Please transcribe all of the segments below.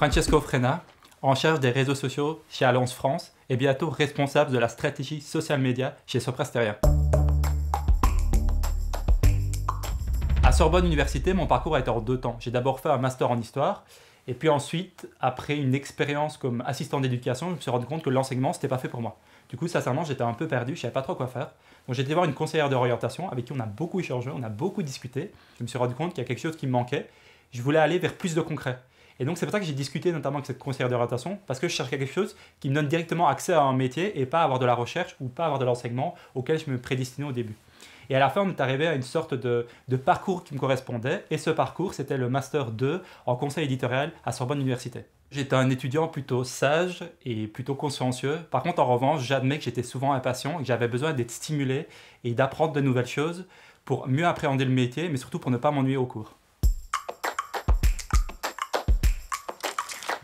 Francesco Frena, en charge des réseaux sociaux chez Allianz France et bientôt responsable de la stratégie social media chez Sopra Steria. À Sorbonne Université, mon parcours a été en deux temps. J'ai d'abord fait un master en histoire et puis ensuite, après une expérience comme assistant d'éducation, je me suis rendu compte que l'enseignement, c'était pas fait pour moi. Du coup, sincèrement, j'étais un peu perdu, je savais pas trop quoi faire. Donc j'ai été voir une conseillère d'orientation avec qui on a beaucoup échangé, on a beaucoup discuté. Je me suis rendu compte qu'il y a quelque chose qui me manquait. Je voulais aller vers plus de concret. Et donc c'est pour ça que j'ai discuté notamment avec cette conseillère d'orientation, parce que je cherchais quelque chose qui me donne directement accès à un métier et pas avoir de la recherche ou pas avoir de l'enseignement auquel je me prédestinais au début. Et à la fin, on est arrivé à une sorte de parcours qui me correspondait. Et ce parcours, c'était le Master 2 en conseil éditorial à Sorbonne Université. J'étais un étudiant plutôt sage et plutôt consciencieux. Par contre, en revanche, j'admets que j'étais souvent impatient et que j'avais besoin d'être stimulé et d'apprendre de nouvelles choses pour mieux appréhender le métier, mais surtout pour ne pas m'ennuyer au cours.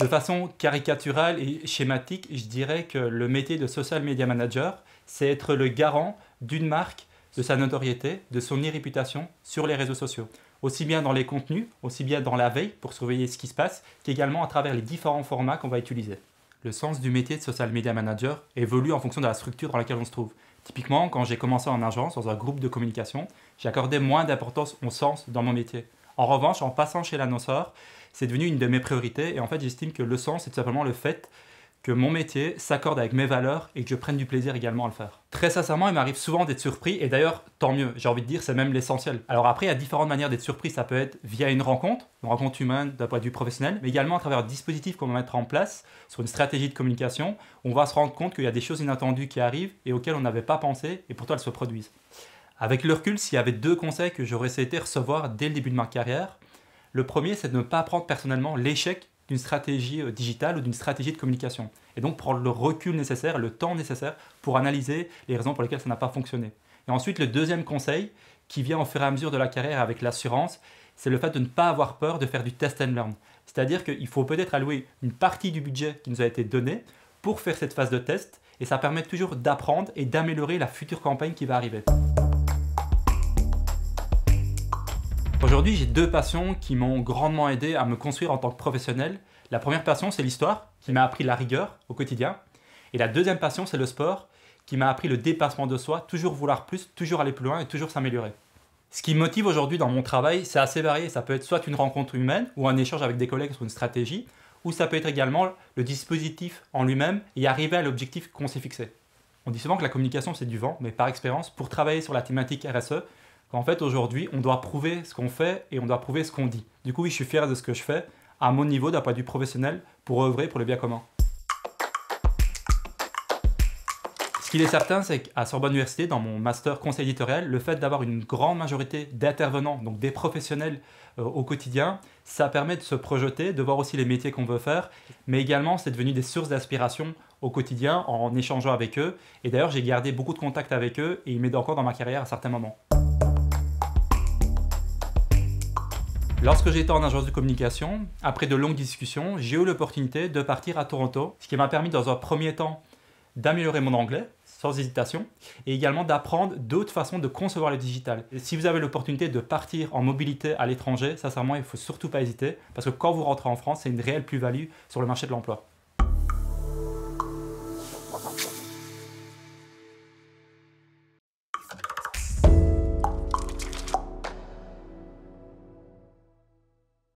De façon caricaturale et schématique, je dirais que le métier de social media manager, c'est être le garant d'une marque, de sa notoriété, de son e-réputation sur les réseaux sociaux. Aussi bien dans les contenus, aussi bien dans la veille pour surveiller ce qui se passe, qu'également à travers les différents formats qu'on va utiliser. Le sens du métier de social media manager évolue en fonction de la structure dans laquelle on se trouve. Typiquement, quand j'ai commencé en agence, dans un groupe de communication, j'ai accordé moins d'importance au sens dans mon métier. En revanche, en passant chez l'annonceur, c'est devenu une de mes priorités et en fait, j'estime que le sens, c'est tout simplement le fait que mon métier s'accorde avec mes valeurs et que je prenne du plaisir également à le faire. Très sincèrement, il m'arrive souvent d'être surpris et d'ailleurs, tant mieux, j'ai envie de dire, c'est même l'essentiel. Alors après, il y a différentes manières d'être surpris, ça peut être via une rencontre humaine d'un point de vue professionnel, mais également à travers un dispositif qu'on va mettre en place sur une stratégie de communication, on va se rendre compte qu'il y a des choses inattendues qui arrivent et auxquelles on n'avait pas pensé et pourtant elles se produisent. Avec le recul, s'il y avait deux conseils que j'aurais souhaité recevoir dès le début de ma carrière, le premier, c'est de ne pas prendre personnellement l'échec d'une stratégie digitale ou d'une stratégie de communication. Et donc prendre le recul nécessaire, le temps nécessaire pour analyser les raisons pour lesquelles ça n'a pas fonctionné. Et ensuite, le deuxième conseil, qui vient au fur et à mesure de la carrière avec l'assurance, c'est le fait de ne pas avoir peur de faire du test and learn. C'est-à-dire qu'il faut peut-être allouer une partie du budget qui nous a été donné pour faire cette phase de test, et ça permet toujours d'apprendre et d'améliorer la future campagne qui va arriver. Aujourd'hui, j'ai deux passions qui m'ont grandement aidé à me construire en tant que professionnel. La première passion, c'est l'histoire, qui m'a appris la rigueur au quotidien. Et la deuxième passion, c'est le sport, qui m'a appris le dépassement de soi, toujours vouloir plus, toujours aller plus loin et toujours s'améliorer. Ce qui me motive aujourd'hui dans mon travail, c'est assez varié. Ça peut être soit une rencontre humaine ou un échange avec des collègues sur une stratégie, ou ça peut être également le dispositif en lui-même et arriver à l'objectif qu'on s'est fixé. On dit souvent que la communication, c'est du vent, mais par expérience, pour travailler sur la thématique RSE, en fait, aujourd'hui, on doit prouver ce qu'on fait et on doit prouver ce qu'on dit. Du coup, oui, je suis fier de ce que je fais, à mon niveau, d'un point de vue professionnel, pour œuvrer pour le bien commun. Ce qu'il est certain, c'est qu'à Sorbonne Université, dans mon master conseil éditorial, le fait d'avoir une grande majorité d'intervenants, donc des professionnels au quotidien, ça permet de se projeter, de voir aussi les métiers qu'on veut faire, mais également, c'est devenu des sources d'inspiration au quotidien en échangeant avec eux. Et d'ailleurs, j'ai gardé beaucoup de contacts avec eux et ils m'aident encore dans ma carrière à certains moments. Lorsque j'étais en agence de communication, après de longues discussions, j'ai eu l'opportunité de partir à Toronto, ce qui m'a permis dans un premier temps d'améliorer mon anglais, sans hésitation, et également d'apprendre d'autres façons de concevoir le digital. Et si vous avez l'opportunité de partir en mobilité à l'étranger, sincèrement, il ne faut surtout pas hésiter, parce que quand vous rentrez en France, c'est une réelle plus-value sur le marché de l'emploi.